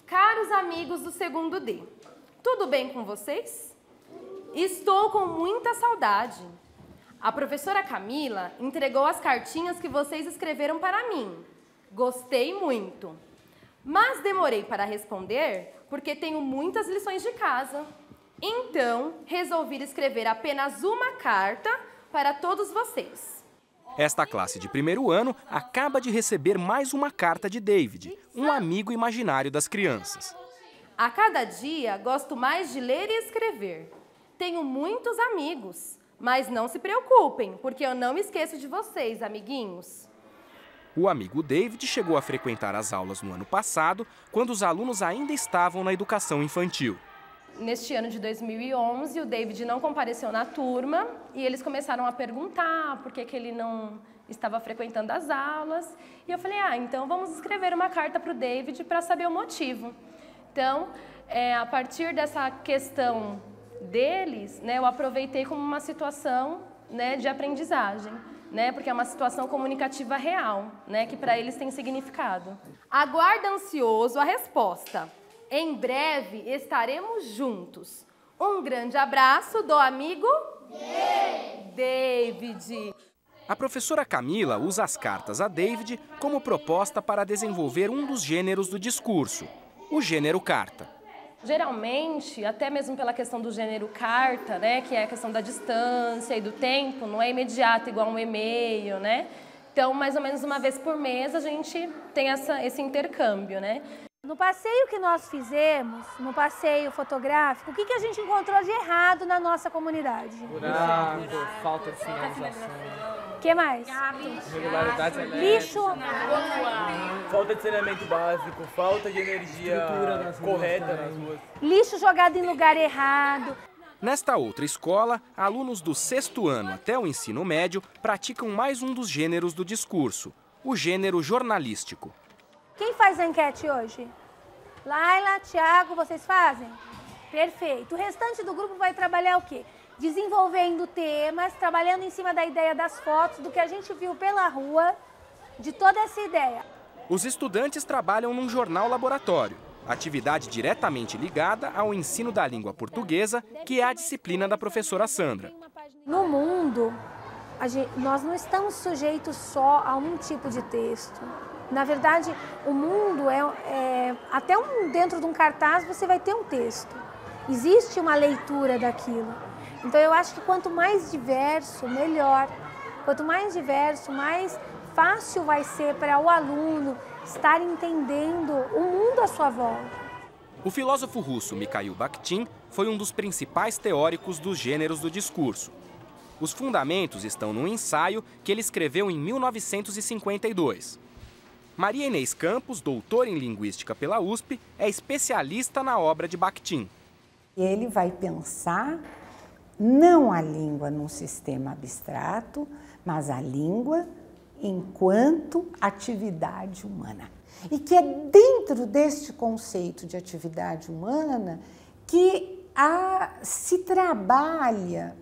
Caros amigos do segundo D, tudo bem com vocês? Estou com muita saudade. A professora Camila entregou as cartinhas que vocês escreveram para mim. Gostei muito. Mas demorei para responder porque tenho muitas lições de casa. Então, resolvi escrever apenas uma carta para todos vocês. Esta classe de primeiro ano acaba de receber mais uma carta de David, um amigo imaginário das crianças. A cada dia, gosto mais de ler e escrever. Tenho muitos amigos, mas não se preocupem, porque eu não me esqueço de vocês, amiguinhos. O amigo David chegou a frequentar as aulas no ano passado, quando os alunos ainda estavam na educação infantil. Neste ano de 2011, o David não compareceu na turma e eles começaram a perguntar por que ele não estava frequentando as aulas. E eu falei, então vamos escrever uma carta para o David para saber o motivo. Então, a partir dessa questão deles, eu aproveitei como uma situação, de aprendizagem, porque é uma situação comunicativa real, que para eles tem significado. Aguardo ansioso a resposta. Em breve estaremos juntos. Um grande abraço do amigo David. A professora Camila usa as cartas a David como proposta para desenvolver um dos gêneros do discurso, o gênero carta. Geralmente, até mesmo pela questão do gênero carta, que é a questão da distância e do tempo, não é imediato igual um e-mail, Então, mais ou menos uma vez por mês a gente tem esse intercâmbio, No passeio que nós fizemos, no passeio fotográfico, o que a gente encontrou de errado na nossa comunidade? Buraco, falta de sinalização. O que mais? Irregularidades Lixo. Falta de saneamento básico, falta de energia correta nas ruas. Lixo jogado em lugar errado. Nesta outra escola, alunos do 6º ano até o ensino médio praticam mais um dos gêneros do discurso, o gênero jornalístico. Quem faz a enquete hoje? Laila, Thiago, vocês fazem? Perfeito. O restante do grupo vai trabalhar o quê? Desenvolvendo temas, trabalhando em cima da ideia das fotos, do que a gente viu pela rua, de toda essa ideia. Os estudantes trabalham num jornal laboratório, atividade diretamente ligada ao ensino da língua portuguesa, que é a disciplina da professora Sandra. No mundo, nós não estamos sujeitos só a um tipo de texto. Na verdade, o mundo até dentro de um cartaz você vai ter um texto. Existe uma leitura daquilo. Então eu acho que quanto mais diverso, melhor. Quanto mais diverso, mais fácil vai ser para o aluno estar entendendo o mundo à sua volta. O filósofo russo Mikhail Bakhtin foi um dos principais teóricos dos gêneros do discurso. Os fundamentos estão num ensaio que ele escreveu em 1952. Maria Inês Campos, doutora em Linguística pela USP, é especialista na obra de Bakhtin. Ele vai pensar não a língua num sistema abstrato, mas a língua enquanto atividade humana. E que é dentro deste conceito de atividade humana que se trabalha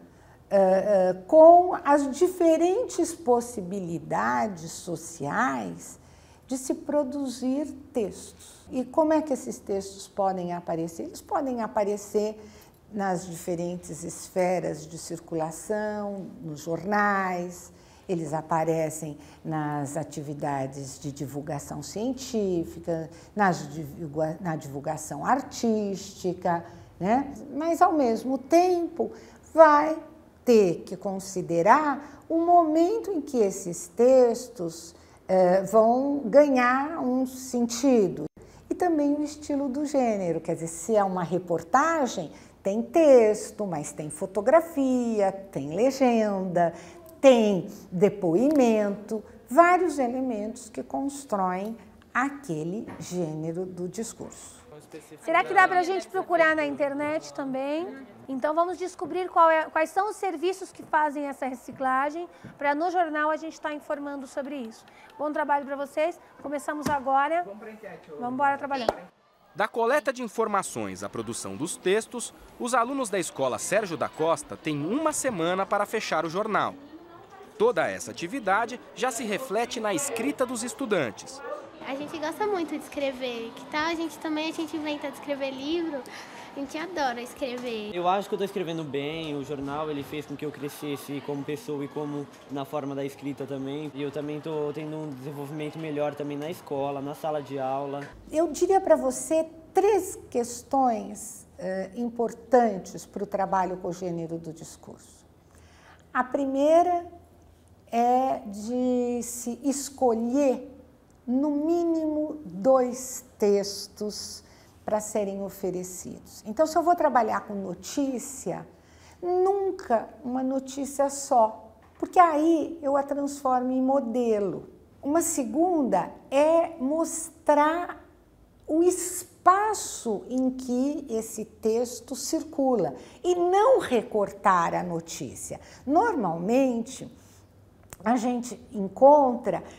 com as diferentes possibilidades sociais de se produzir textos. E como é que esses textos podem aparecer? Eles podem aparecer nas diferentes esferas de circulação, nos jornais, eles aparecem nas atividades de divulgação científica, na divulgação artística, Mas, ao mesmo tempo, vai ter que considerar o momento em que esses textos vão ganhar um sentido. E também o estilo do gênero, quer dizer, se é uma reportagem, tem texto, mas tem fotografia, tem legenda, tem depoimento, vários elementos que constroem aquele gênero do discurso. Será que dá para a gente procurar na internet também? Então vamos descobrir quais são os serviços que fazem essa reciclagem, para no jornal a gente estar informando sobre isso. Bom trabalho para vocês. Começamos agora. Vamos embora trabalhar. Da coleta de informações à produção dos textos, os alunos da escola Sérgio da Costa têm uma semana para fechar o jornal. Toda essa atividade já se reflete na escrita dos estudantes. A gente gosta muito de escrever, que tal a gente inventa de escrever livro, a gente adora escrever. Eu acho que eu estou escrevendo bem, o jornal ele fez com que eu crescesse como pessoa e como na forma da escrita também. E eu também estou tendo um desenvolvimento melhor também na escola, na sala de aula. Eu diria para você 3 questões importantes para o trabalho com o gênero do discurso. A primeira é de se escolher no mínimo 2 textos para serem oferecidos. Então, se eu vou trabalhar com notícia, nunca uma notícia só, porque aí eu a transformo em modelo. Uma segunda é mostrar o espaço em que esse texto circula e não recortar a notícia. Normalmente, a gente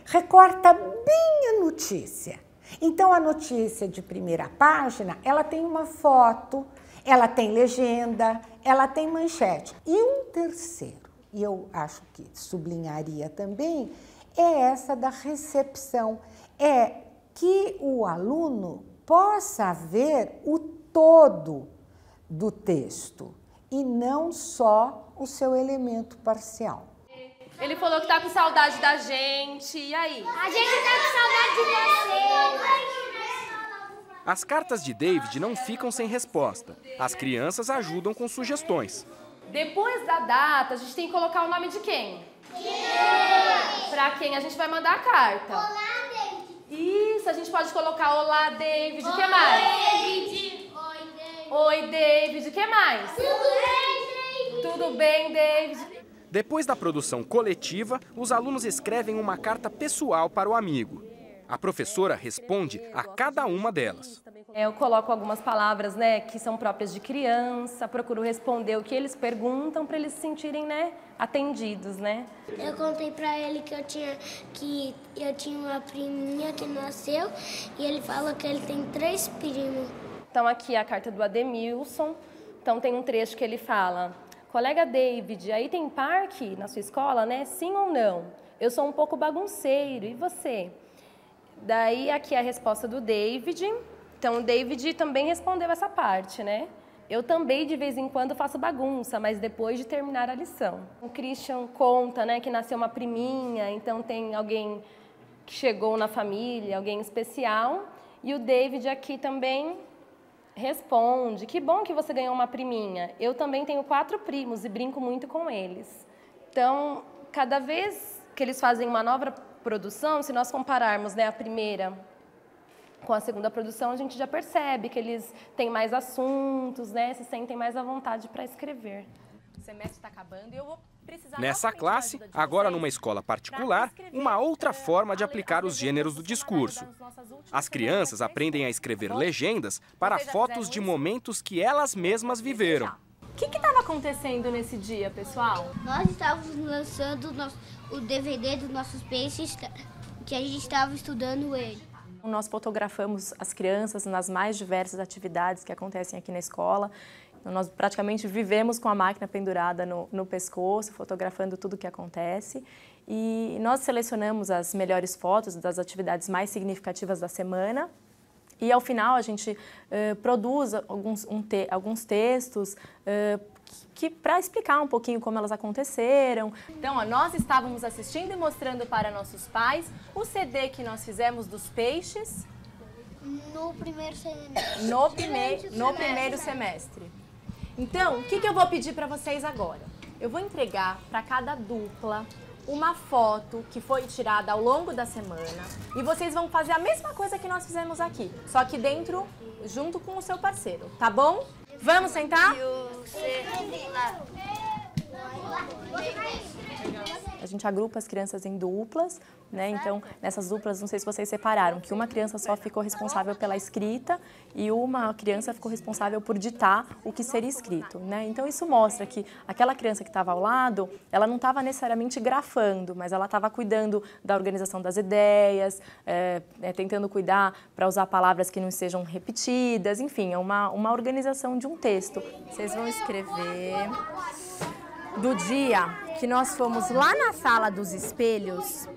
recorta bem a notícia. Então, a notícia de primeira página, ela tem uma foto, ela tem legenda, ela tem manchete. E um terceiro, e eu acho que sublinharia também, é essa da recepção. É que o aluno possa ver o todo do texto e não só o seu elemento parcial. Ele falou que tá com saudade da gente, e aí? A gente tá com saudade de você! As cartas de David não ficam sem resposta. As crianças ajudam com sugestões. Depois da data, a gente tem que colocar o nome de quem? Pra quem a gente vai mandar a carta. Olá, David! Isso, a gente pode colocar olá, David, o que mais? David! Oi, David, o que mais? Tudo bem, David? Tudo bem, David? Depois da produção coletiva, os alunos escrevem uma carta pessoal para o amigo. A professora responde a cada uma delas. Eu coloco algumas palavras, né, que são próprias de criança, procuro responder o que eles perguntam para eles se sentirem, né, atendidos, né? Eu contei pra ele que eu tinha uma priminha que nasceu e ele falou que ele tem 3 primos. Então aqui é a carta do Ademilson. Então tem um trecho que ele fala: colega David, aí tem parque na sua escola, né? Sim ou não? Eu sou um pouco bagunceiro, e você? Daí aqui é a resposta do David. Então o David também respondeu essa parte, né? Eu também de vez em quando faço bagunça, mas depois de terminar a lição. O Christian conta, né, que nasceu uma priminha, então tem alguém que chegou na família, alguém especial. E o David aqui também responde: que bom que você ganhou uma priminha. Eu também tenho 4 primos e brinco muito com eles. Então, cada vez que eles fazem uma nova produção, se nós compararmos, né, a primeira com a segunda produção, a gente já percebe que eles têm mais assuntos, né, se sentem mais à vontade para escrever. O semestre está acabando e eu vou precisar... Nessa classe, agora numa escola particular, uma outra forma de aplicar os gêneros do discurso. As crianças aprendem a escrever legendas para fotos de momentos que elas mesmas viveram. O que estava acontecendo nesse dia, pessoal? Nós estávamos lançando o DVD dos nossos peixes, que a gente estava estudando ele. Nós fotografamos as crianças nas mais diversas atividades que acontecem aqui na escola. Então, nós praticamente vivemos com a máquina pendurada no pescoço, fotografando tudo o que acontece. E nós selecionamos as melhores fotos das atividades mais significativas da semana. E, ao final, a gente produz alguns textos para explicar um pouquinho como elas aconteceram. Então, ó, nós estávamos assistindo e mostrando para nossos pais o CD que nós fizemos dos peixes. No primeiro semestre. No primeiro semestre. Então, o que eu vou pedir para vocês agora? Eu vou entregar para cada dupla uma foto que foi tirada ao longo da semana e vocês vão fazer a mesma coisa que nós fizemos aqui, só que junto com o seu parceiro, tá bom? Vamos sentar? A gente agrupa as crianças em duplas, né? Então, nessas duplas, não sei se vocês separaram, que uma criança só ficou responsável pela escrita e uma criança ficou responsável por ditar o que seria escrito, né? Então, isso mostra que aquela criança que estava ao lado, ela não estava necessariamente grafando, mas ela estava cuidando da organização das ideias, tentando cuidar para usar palavras que não sejam repetidas, enfim, é uma organização de um texto. Vocês vão escrever do dia que nós fomos lá na sala dos espelhos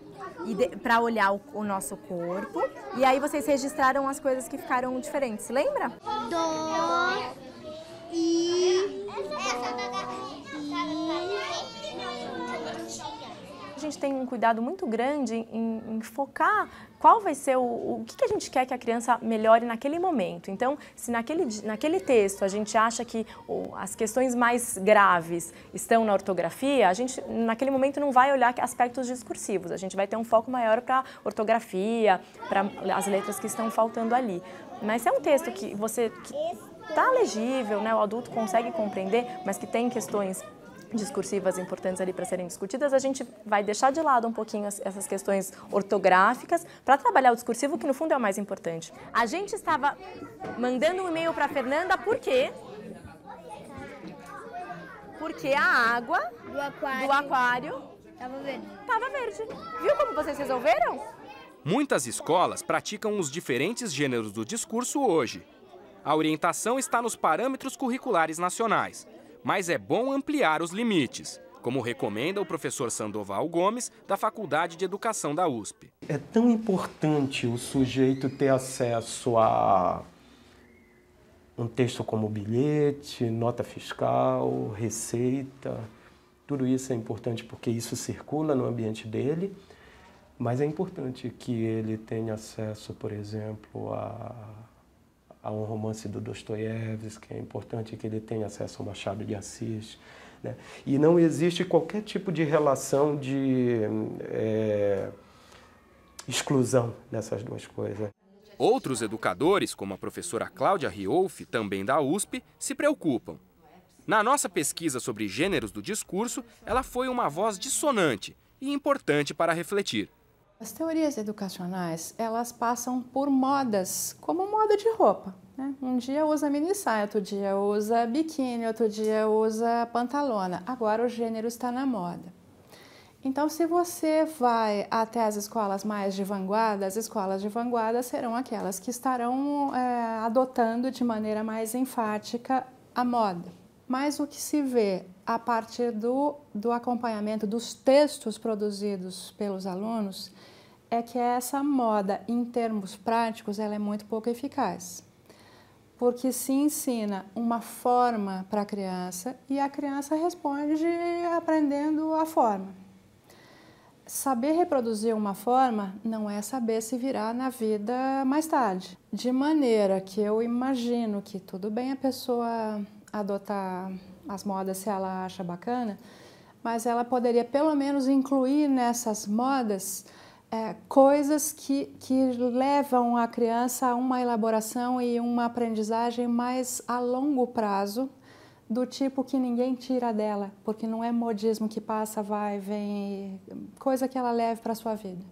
para olhar o nosso corpo, e aí vocês registraram as coisas que ficaram diferentes, lembra? A gente tem um cuidado muito grande em focar qual vai ser o que a gente quer que a criança melhore naquele momento. Então, se naquele texto a gente acha que as questões mais graves estão na ortografia, a gente naquele momento não vai olhar aspectos discursivos, a gente vai ter um foco maior para ortografia, para as letras que estão faltando ali. Mas se é um texto que está legível, né, o adulto consegue compreender, mas que tem questões discursivas importantes ali para serem discutidas, a gente vai deixar de lado um pouquinho essas questões ortográficas para trabalhar o discursivo, que no fundo é o mais importante. A gente estava mandando um e-mail para a Fernanda, por quê? Porque a água do aquário estava verde. Viu como vocês resolveram? Muitas escolas praticam os diferentes gêneros do discurso hoje. A orientação está nos parâmetros curriculares nacionais, mas é bom ampliar os limites, como recomenda o professor Sandoval Gomes, da Faculdade de Educação da USP. É tão importante o sujeito ter acesso a um texto como bilhete, nota fiscal, receita. Tudo isso é importante porque isso circula no ambiente dele, mas é importante que ele tenha acesso, por exemplo, a um romance do Dostoiévski, é importante que ele tenha acesso ao Machado de Assis, né? E não existe qualquer tipo de relação de exclusão nessas duas coisas. Outros educadores, como a professora Cláudia Riolfi, também da USP, se preocupam. Na nossa pesquisa sobre gêneros do discurso, ela foi uma voz dissonante e importante para refletir. As teorias educacionais, elas passam por modas, como moda de roupa, né? Um dia usa mini saia, outro dia usa biquíni, outro dia usa pantalona. Agora o gênero está na moda. Então, se você vai até as escolas mais de vanguarda, as escolas de vanguarda serão aquelas que estarão adotando de maneira mais enfática a moda. Mas o que se vê a partir do acompanhamento dos textos produzidos pelos alunos é que essa moda, em termos práticos, ela é muito pouco eficaz. Porque se ensina uma forma para a criança e a criança responde aprendendo a forma. Saber reproduzir uma forma não é saber se virar na vida mais tarde. De maneira que eu imagino que tudo bem a pessoa adotar as modas se ela acha bacana, mas ela poderia pelo menos incluir nessas modas coisas que levam a criança a uma elaboração e uma aprendizagem mais a longo prazo, do tipo que ninguém tira dela, porque não é modismo que passa, vai, vem, coisa que ela leve para a sua vida.